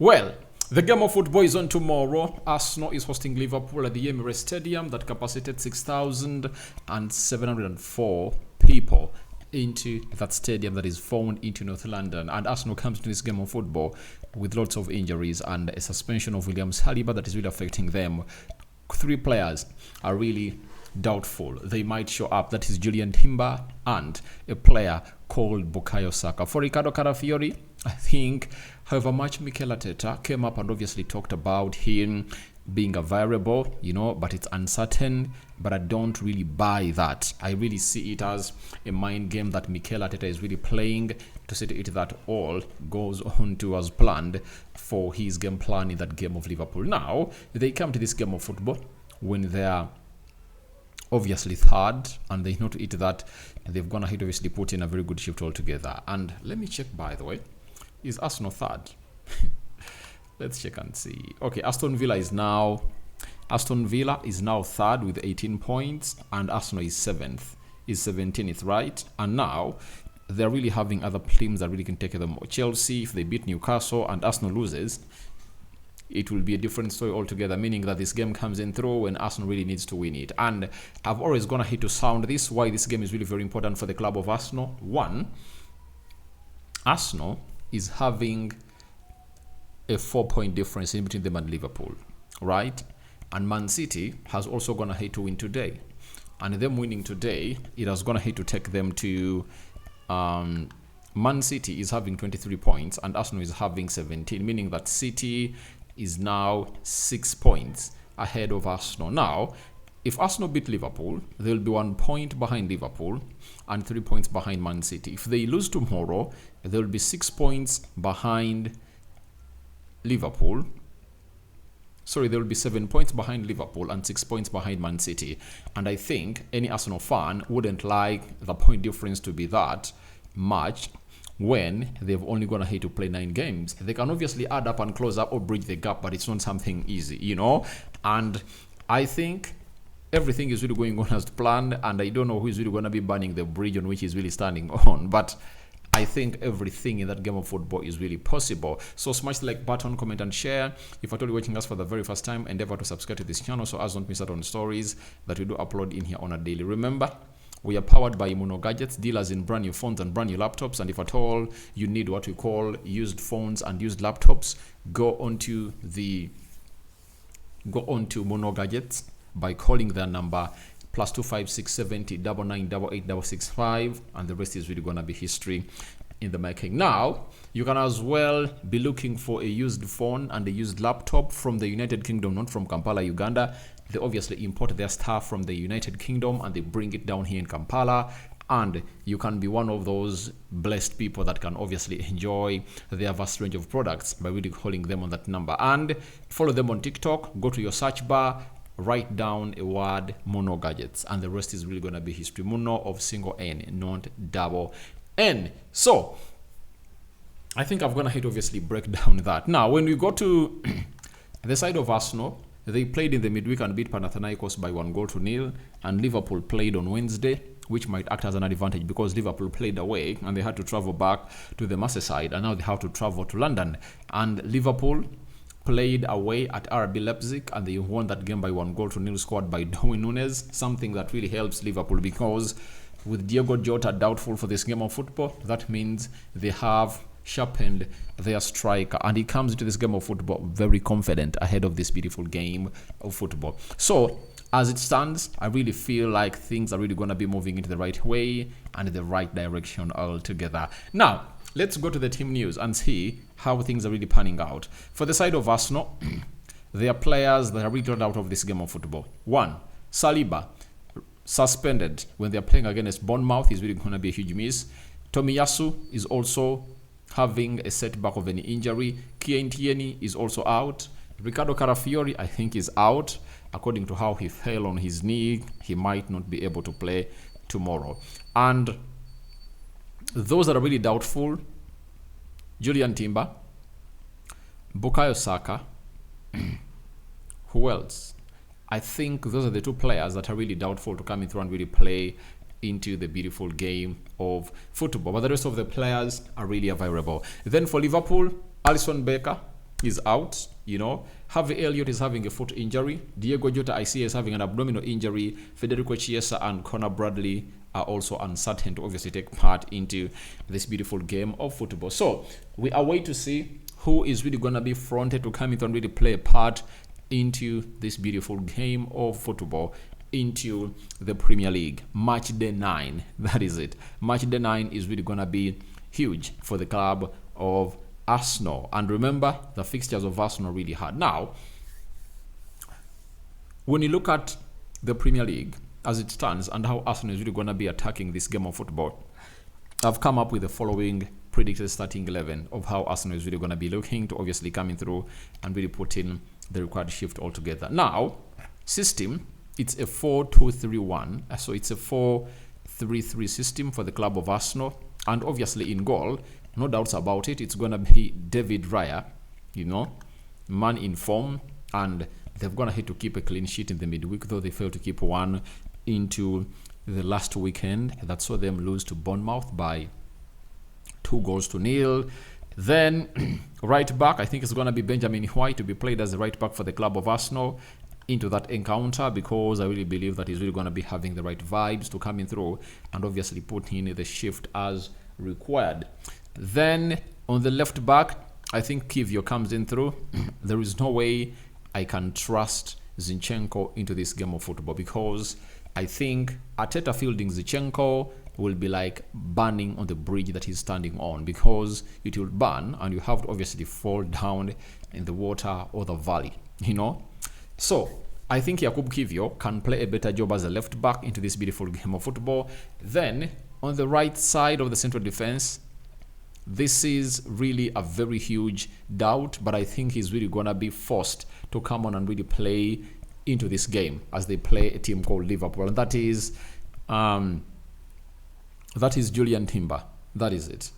Well, the game of football is on tomorrow. Arsenal is hosting Liverpool at the Emirates Stadium that capacitated 6,704 people into that stadium that is found into North London. And Arsenal comes to this game of football with lots of injuries and a suspension of William Saliba that is really affecting them. 3 players are really doubtful. They might show up. That is Julian Timber and a player called Bukayo Saka. For Ricardo Carafiori, I think, however much Mikel Arteta came up and obviously talked about him being a variable, but it's uncertain. But I don't really buy that. I really see it as a mind game that Mikel Arteta is really playing to see to it that all goes on to as planned for his game plan in that game of Liverpool. Now, they come to this game of football when they are obviously third, and they know to it that they've gone ahead obviously put in a very good shift altogether. And let me check, by the way, is Arsenal third? Let's check and see. Okay, Aston Villa is now third with 18 points, and Arsenal is 7th, is 17th, right? And now they're really having other teams that really can take them. Chelsea, if they beat Newcastle and Arsenal loses, it will be a different story altogether, meaning that this game comes in through when Arsenal really needs to win it. And I've always gone ahead to sound this, why this game is really very important for the club of Arsenal. One, Arsenal is having a 4-point difference in between them and Liverpool, right? And Man City has also gone ahead to win today. And them winning today, it has gone ahead to take them to... Man City is having 23 points and Arsenal is having 17, meaning that City is now 6 points ahead of Arsenal. Now, if Arsenal beat Liverpool, they'll be 1 point behind Liverpool and 3 points behind Man City. If they lose tomorrow, they'll be 6 points behind Liverpool. Sorry, they'll be 7 points behind Liverpool and 6 points behind Man City. And I think any Arsenal fan wouldn't like the point difference to be that much when they've only gone ahead to play 9 games. They can obviously add up and close up or bridge the gap, but it's not something easy, And I think everything is really going on as planned, and I don't know who is really going to be burning the bridge on which he's really standing on, but I think everything in that game of football is really possible. So smash the like button, comment and share. If you're totally watching us for the very first time, endeavor to subscribe to this channel so as don't miss out on stories that we do upload in here on a daily. Remember, we are powered by Mono Gadgets, dealers in brand new phones and brand new laptops. And if at all you need what we call used phones and used laptops, go onto Mono Gadgets by calling their number +256 70 9988 665, and the rest is really gonna be history in the making. Now, you can as well be looking for a used phone and a used laptop from the United Kingdom, not from Kampala, Uganda. They obviously import their stuff from the United Kingdom and they bring it down here in Kampala. And you can be one of those blessed people that can obviously enjoy their vast range of products by really calling them on that number. And follow them on TikTok, go to your search bar, write down a word Mono Gadgets, and the rest is really going to be history. Mono of single N, not double N. So I think I'm going to obviously break down that. Now, when we go to the side of Arsenal, they played in the midweek and beat Panathinaikos by 1-0, and Liverpool played on Wednesday, which might act as an advantage because Liverpool played away and they had to travel back to the Merseyside, and now they have to travel to London. And Liverpool played away at RB Leipzig and they won that game by 1-0, scored by Darwin Núñez, something that really helps Liverpool because with Diogo Jota doubtful for this game of football, that means they have sharpened their striker, and he comes into this game of football very confident ahead of this beautiful game of football. So as it stands, I really feel like things are really going to be moving into the right way and the right direction altogether. Now, let's go to the team news and see how things are really panning out. For the side of Arsenal, there are players that are really dropped out of this game of football. 1, Saliba, suspended when they're playing against Bournemouth. He's really going to be a huge miss. Tomiyasu is also having a setback of an injury. Kieran Tierney is also out. Ricardo Carafiori, I think, is out. According to how he fell on his knee, he might not be able to play tomorrow. And those that are really doubtful, Julian Timber, Bukayo Saka, who else? I think those are the 2 players that are really doubtful to come in through and really play into the beautiful game of football. But the rest of the players are really available. Then for Liverpool, Alisson Becker, is out. Harvey Elliott is having a foot injury. Diego Jota, I see, is having an abdominal injury. Federico Chiesa and Conor Bradley are also uncertain to obviously take part into this beautiful game of football. So we are waiting to see who is really going to be fronted to come in and really play a part into this beautiful game of football, into the Premier League. Match day 9, that is it. Match day 9 is really going to be huge for the club of Arsenal. And remember, the fixtures of Arsenal are really hard. Now, when you look at the Premier League as it stands and how Arsenal is really going to be attacking this game of football, I've come up with the following predicted starting 11 of how Arsenal is really going to be looking to obviously coming through and really put in the required shift altogether. Now, system, it's a 4-2-3-1. So it's a 4-3-3 system for the club of Arsenal. And obviously in goal, no doubts about it, it's going to be David Raya, man in form. And they're going to have to keep a clean sheet in the midweek, though they failed to keep one into the last weekend. That saw them lose to Bournemouth by 2-0. Then right back, I think it's going to be Benjamin White to be played as the right back for the club of Arsenal into that encounter, because I really believe that he's really going to be having the right vibes to come in through and obviously put in the shift as required. Then on the left back, I think Kivio comes in through. There is no way I can trust Zinchenko into this game of football, because I think Arteta fielding Zinchenko will be like burning on the bridge that he's standing on, because it will burn and you have to obviously fall down in the water or the valley, So I think Jakub Kivio can play a better job as a left back into this beautiful game of football. Then on the right side of the central defense, this is really a very huge doubt, but I think he's really going to be forced to come on and really play into this game as they play a team called Liverpool. And that is Julian Timber. That is it.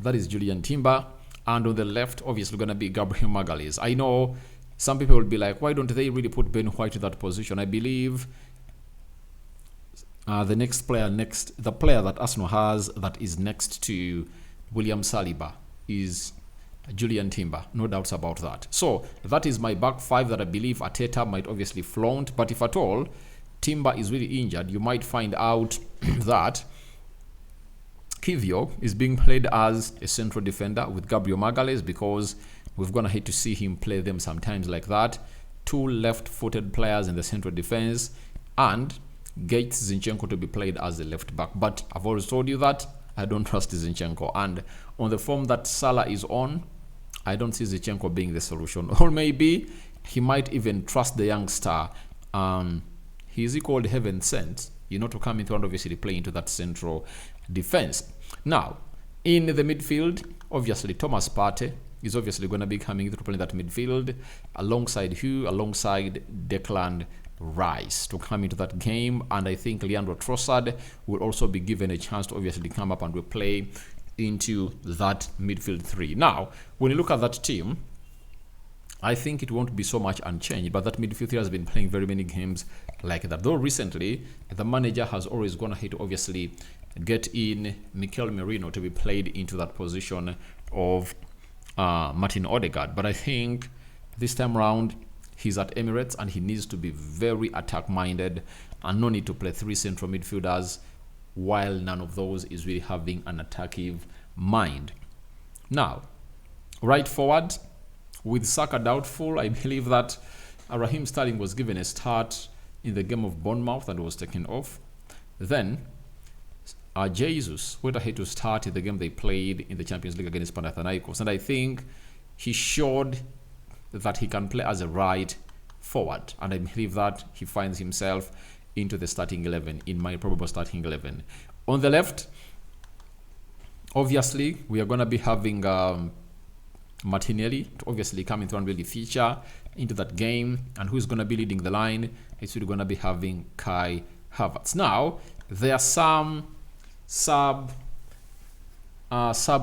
That is Julian Timber. And on the left, obviously going to be Gabriel Magalhaes. I know some people will be like, why don't they really put Ben White in that position? I believe the player that Arsenal has that is next to William Saliba is Julian Timber. No doubts about that. So that is my back five that I believe Arteta might obviously flaunt. But if at all Timber is really injured, you might find out that Kivio is being played as a central defender with Gabriel Magalhaes, because we're going to hate to see him play them sometimes like that. 2 left-footed players in the central defense, and Gates Zinchenko to be played as the left back. But I've always told you that I don't trust Zinchenko, and on the form that Salah is on, I don't see Zinchenko being the solution. Or maybe he might even trust the young star. He's called heaven sent, to come into and obviously play into that central defense. Now, in the midfield, obviously Thomas Partey is obviously going to be coming to play that midfield alongside Declan Rice to come into that game. And I think Leandro Trossard will also be given a chance to obviously come up and will play into that midfield 3. Now, when you look at that team, I think it won't be so much unchanged, but that midfield 3 has been playing very many games like that. Though recently, the manager has always gone ahead to obviously get in Mikel Merino to be played into that position of Martin Odegaard. But I think this time around, he's at Emirates and he needs to be very attack-minded and no need to play 3 central midfielders while none of those is really having an attacking mind. Now, right forward, with Saka doubtful, I believe that Raheem Sterling was given a start in the game of Bournemouth and was taken off. Then Jesus went ahead to start in the game they played in the Champions League against Panathinaikos, and I think he showed that he can play as a right forward, and I believe that he finds himself into the starting 11, in my probable starting 11. On the left, obviously, we are going to be having Martinelli to obviously come in and really feature into that game, and who's going to be leading the line? It's really going to be having Kai Havertz. Now, there are some sub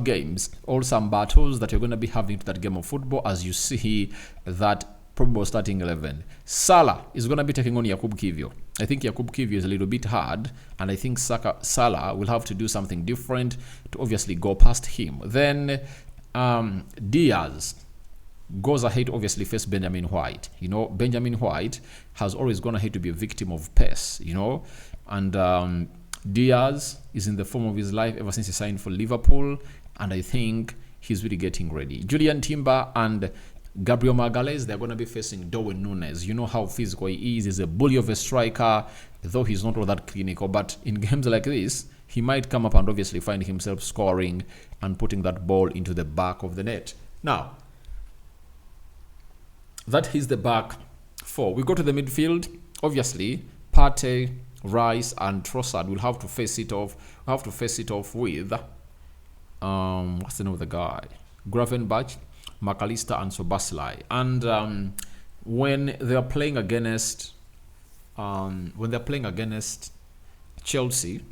games or some battles that you're going to be having to that game of football, as you see that probable starting 11. Salah is going to be taking on Jakub Kivio. I think Jakub Kivio is a little bit hard, and I think Salah will have to do something different to obviously go past him. Then Diaz goes ahead to obviously face Benjamin White. You know, Benjamin White has always gone ahead to be a victim of pace, you know, and Diaz is in the form of his life ever since he signed for Liverpool, and I think he's really getting ready. Julian Timber and Gabriel Magalhaes, they're going to be facing Darwin Núñez. You know how physical he is. He's a bully of a striker, though he's not all that clinical. But in games like this, he might come up and obviously find himself scoring and putting that ball into the back of the net. Now, that is the back four. We go to the midfield. Obviously, Partey, Rice, and Trossard will have to face it off. With what's the name of the guy? Gravenberch, McAllister, and Soboslai. And when they are playing against Chelsea,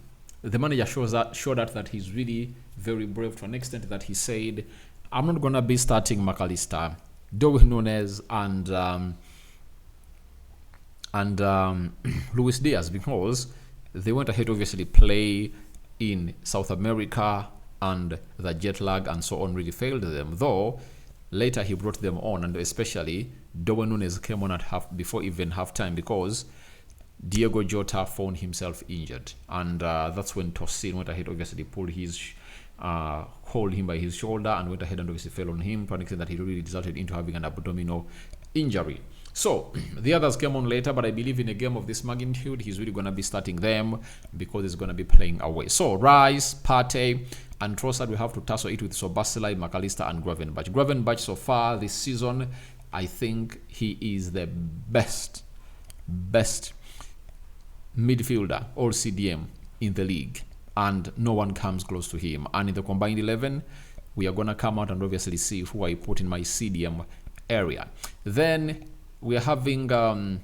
the manager showed that he's really very brave to an extent that he said, "I'm not gonna be starting McAllister, Darwin Núñez, and Luis Diaz, because they went ahead to obviously play in South America and the jet lag and so on really failed them, though later he brought them on, and especially Darwin Núñez came on at before even halftime because Diego Jota found himself injured, and that's when Tosin went ahead obviously pulled his hold him by his shoulder and went ahead and obviously fell on him to an extent that he really resulted into having an abdominal injury. So the others came on later, but I believe in a game of this magnitude, he's really going to be starting them because he's going to be playing away. So Rice, Partey, and Trossard will have to tussle it with Soboslai, McAllister, and Gravenberch. Gravenberch so far this season, I think he is the best midfielder or CDM in the league, and no one comes close to him. And in the combined 11, we are going to come out and obviously see who I put in my CDM area. Then we are having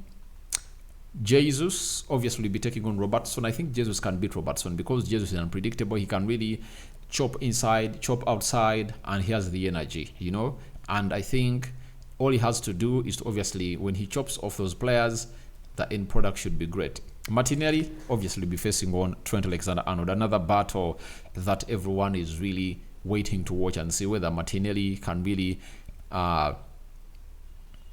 Jesus obviously be taking on Robertson. I think Jesus can beat Robertson because Jesus is unpredictable. He can really chop inside, chop outside, and he has the energy, you know. And I think all he has to do is to obviously, when he chops off those players, the end product should be great. Martinelli obviously be facing on Trent Alexander-Arnold, another battle that everyone is really waiting to watch and see whether Martinelli can really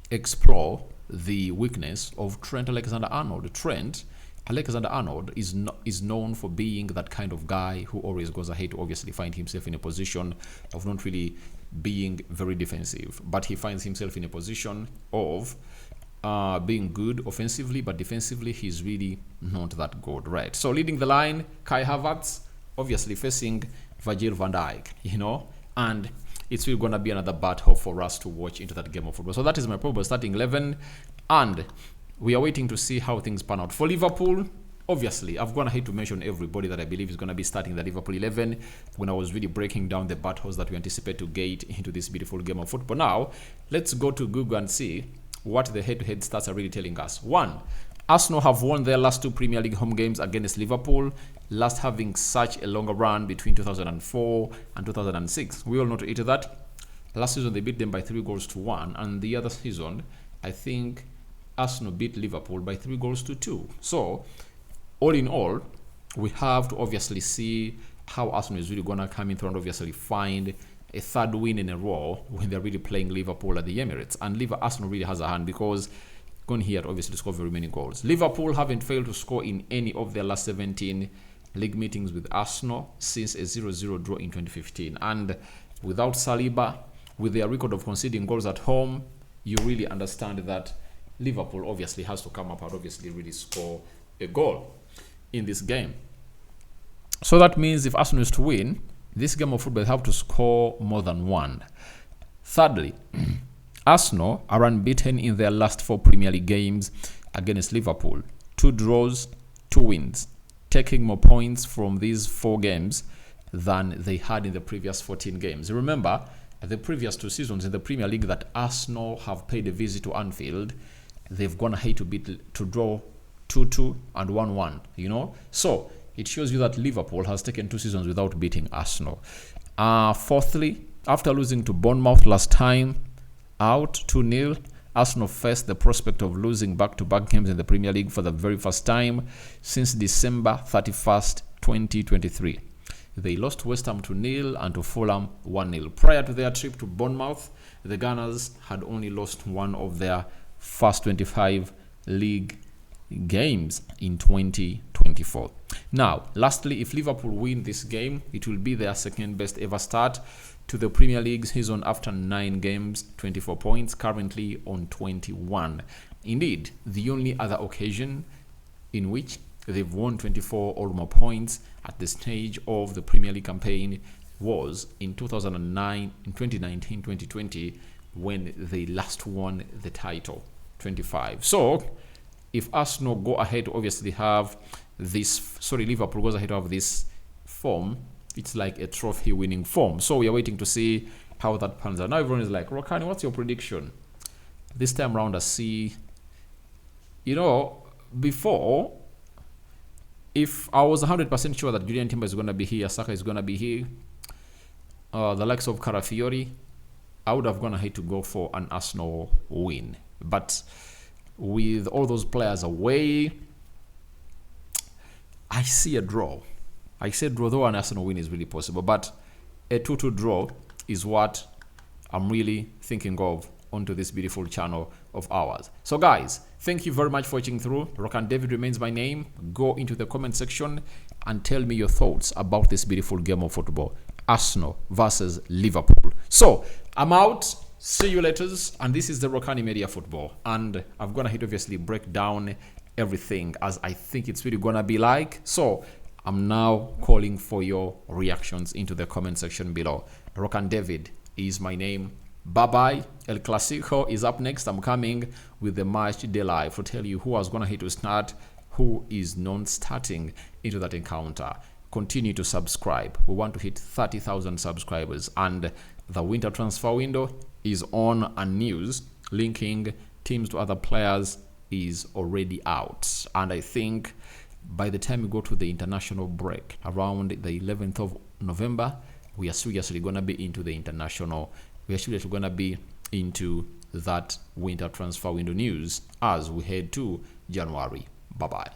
explore the weakness of Trent Alexander-Arnold. Trent Alexander-Arnold is known for being that kind of guy who always goes ahead to obviously find himself in a position of not really being very defensive, but he finds himself in a position of being good offensively, but defensively he's really not that good, right? So leading the line, Kai Havertz, obviously facing Virgil van Dijk, you know, and it's really going to be another battle for us to watch into that game of football. So that is my probable starting 11, and we are waiting to see how things pan out. For Liverpool, obviously, I've gone ahead to mention everybody that I believe is going to be starting the Liverpool 11 when I was really breaking down the battles that we anticipate to get into this beautiful game of football. Now, let's go to Google and see what the head-to-head stats are really telling us. 1, Arsenal have won their last 2 Premier League home games against Liverpool, last having such a longer run between 2004 and 2006. We all know to eat that. Last season, they beat them by 3-1, and the other season, I think Arsenal beat Liverpool by 3-2. So, all in all, we have to obviously see how Arsenal is really going to come in through and obviously find a third win in a row when they're really playing Liverpool at the Emirates. And Arsenal really has a hand because going here to obviously score very many goals. Liverpool haven't failed to score in any of their last 17 league meetings with Arsenal since a 0-0 draw in 2015. And without Saliba, with their record of conceding goals at home, you really understand that Liverpool obviously has to come up and obviously really score a goal in this game. So that means if Arsenal is to win this game of football, they have to score more than 1. Thirdly, Arsenal are unbeaten in their last 4 Premier League games against Liverpool. 2 draws, 2 wins, taking more points from these 4 games than they had in the previous 14 games. Remember, the previous 2 seasons in the Premier League that Arsenal have paid a visit to Anfield, they've gone ahead to draw 2-2 and 1-1, you know. So it shows you that Liverpool has taken 2 seasons without beating Arsenal. Fourthly, after losing to Bournemouth last time out 2-0, Arsenal faced the prospect of losing back-to-back games in the Premier League for the very first time since December 31st, 2023. They lost to West Ham 2-0 and to Fulham 1-0. Prior to their trip to Bournemouth, the Gunners had only lost one of their first 25 league games in 2024. Now, lastly, if Liverpool win this game, it will be their second best ever start to the Premier League season after 9 games, 24 points, currently on 21. Indeed, the only other occasion in which they've won 24 or more points at the stage of the Premier League campaign was in 2009, in 2019, 2020, when they last won the title, 25. So, if Arsenal go ahead to obviously have this, Liverpool goes ahead to have this form, it's like a trophy winning form. So we are waiting to see how that pans out. Now everyone is like, Rokani, what's your prediction? This time around, I see, before, if I was 100% sure that Julian Timber is going to be here, Saka is going to be here, the likes of Carafiori, I would have gone ahead to go for an Arsenal win. But with all those players away, I see a draw. I said draw, though an Arsenal win is really possible, but a 2-2 draw is what I'm really thinking of onto this beautiful channel of ours. So guys, thank you very much for watching through. Rokani David remains my name. Go into the comment section and tell me your thoughts about this beautiful game of football, Arsenal versus Liverpool. So I'm out. See you later. And this is the Rokani Media Football, and I'm gonna obviously break down everything as I think it's really gonna be like. So I'm now calling for your reactions into the comment section below. Rokani David is my name. Bye bye. El Clasico is up next. I'm coming with the match day live to tell you who is gonna hit to start, who is non-starting into that encounter. Continue to subscribe. We want to hit 30,000 subscribers, and the winter transfer window is on, and news linking teams to other players is already out. And I think by the time we go to the international break around the 11th of November, we are seriously going to be into the international. We are seriously going to be into that winter transfer window news as we head to January. Bye-bye.